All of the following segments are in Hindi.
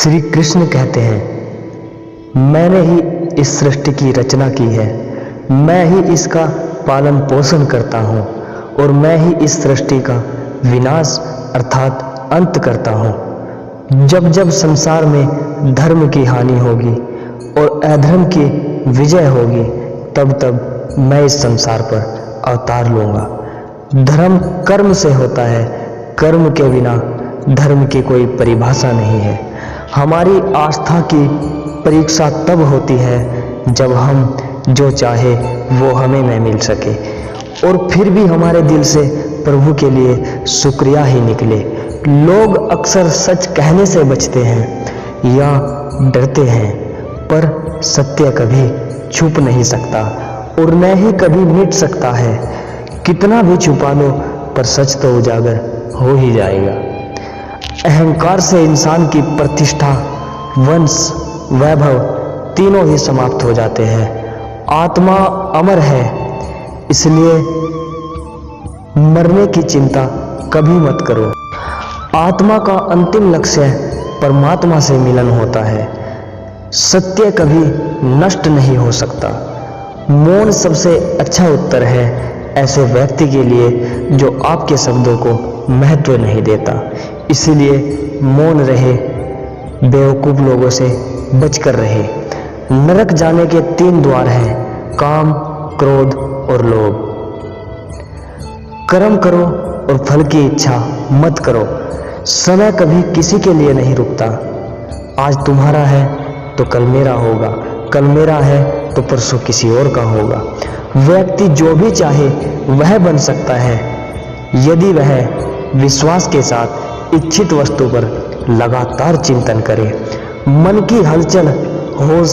श्री कृष्ण कहते हैं, मैंने ही इस सृष्टि की रचना की है, मैं ही इसका पालन पोषण करता हूँ और मैं ही इस सृष्टि का विनाश अर्थात अंत करता हूँ। जब जब संसार में धर्म की हानि होगी और अधर्म की विजय होगी, तब तब मैं इस संसार पर अवतार लूँगा। धर्म कर्म से होता है, कर्म के बिना धर्म की कोई परिभाषा नहीं है। हमारी आस्था की परीक्षा तब होती है जब हम जो चाहे वो हमें न मिल सके और फिर भी हमारे दिल से प्रभु के लिए शुक्रिया ही निकले। लोग अक्सर सच कहने से बचते हैं या डरते हैं, पर सत्य कभी छुप नहीं सकता और न ही कभी मिट सकता है। कितना भी छुपा लो पर सच तो उजागर हो ही जाएगा। अहंकार से इंसान की प्रतिष्ठा, वंश, वैभव तीनों ही समाप्त हो जाते हैं। आत्मा अमर है, इसलिए मरने की चिंता कभी मत करो। आत्मा का अंतिम लक्ष्य परमात्मा से मिलन होता है। सत्य कभी नष्ट नहीं हो सकता। मौन सबसे अच्छा उत्तर है ऐसे व्यक्ति के लिए जो आपके शब्दों को महत्व नहीं देता। इसलिए मौन रहे, बेवकूफ लोगों से बचकर रहे। नरक जाने के 3 द्वार हैं, काम, क्रोध और लोभ। कर्म करो और फल की इच्छा मत करो। समय कभी किसी के लिए नहीं रुकता। आज तुम्हारा है तो कल मेरा होगा, कल मेरा है तो परसों किसी और का होगा। व्यक्ति जो भी चाहे वह बन सकता है यदि वह विश्वास के साथ इच्छित वस्तु पर लगातार चिंतन करे। मन की हलचल, होश,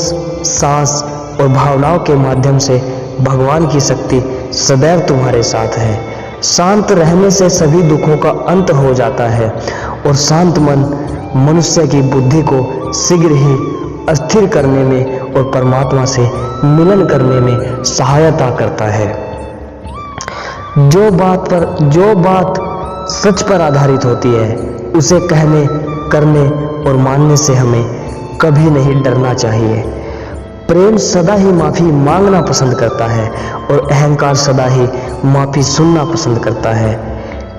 सांस और भावनाओं के माध्यम से भगवान की शक्ति सदैव तुम्हारे साथ है। शांत रहने से सभी दुखों का अंत हो जाता है और शांत मन मनुष्य की बुद्धि को शीघ्र ही अस्थिर करने में और परमात्मा से मिलन करने में सहायता करता है। जो बात सच पर आधारित होती है उसे कहने, करने और मानने से हमें कभी नहीं डरना चाहिए। प्रेम सदा ही माफ़ी मांगना पसंद करता है और अहंकार सदा ही माफ़ी सुनना पसंद करता है।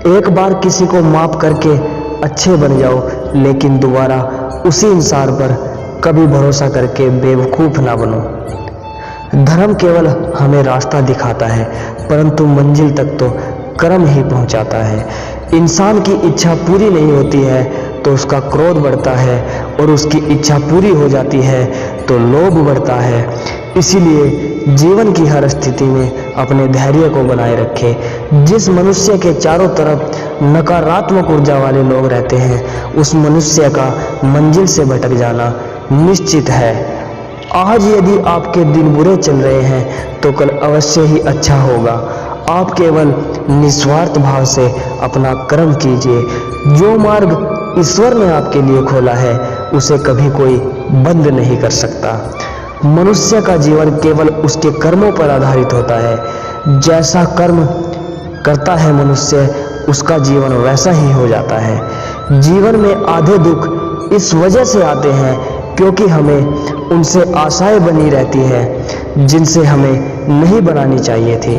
एक बार किसी को माफ़ करके अच्छे बन जाओ, लेकिन दोबारा उसी इंसान पर कभी भरोसा करके बेवकूफ़ ना बनो। धर्म केवल हमें रास्ता दिखाता है, परंतु मंजिल तक तो कर्म ही पहुंचाता है। इंसान की इच्छा पूरी नहीं होती है तो उसका क्रोध बढ़ता है और उसकी इच्छा पूरी हो जाती है तो लोभ बढ़ता है। इसीलिए जीवन की हर स्थिति में अपने धैर्य को बनाए रखें। जिस मनुष्य के चारों तरफ नकारात्मक ऊर्जा वाले लोग रहते हैं, उस मनुष्य का मंजिल से भटक जाना निश्चित है। आज यदि आपके दिन बुरे चल रहे हैं तो कल अवश्य ही अच्छा होगा। आप केवल निस्वार्थ भाव से अपना कर्म कीजिए। जो मार्ग ईश्वर ने आपके लिए खोला है उसे कभी कोई बंद नहीं कर सकता। मनुष्य का जीवन केवल उसके कर्मों पर आधारित होता है। जैसा कर्म करता है मनुष्य, उसका जीवन वैसा ही हो जाता है। जीवन में आधे दुख इस वजह से आते हैं क्योंकि हमें उनसे आशाएं बनी रहती हैं जिनसे हमें नहीं बनानी चाहिए थी।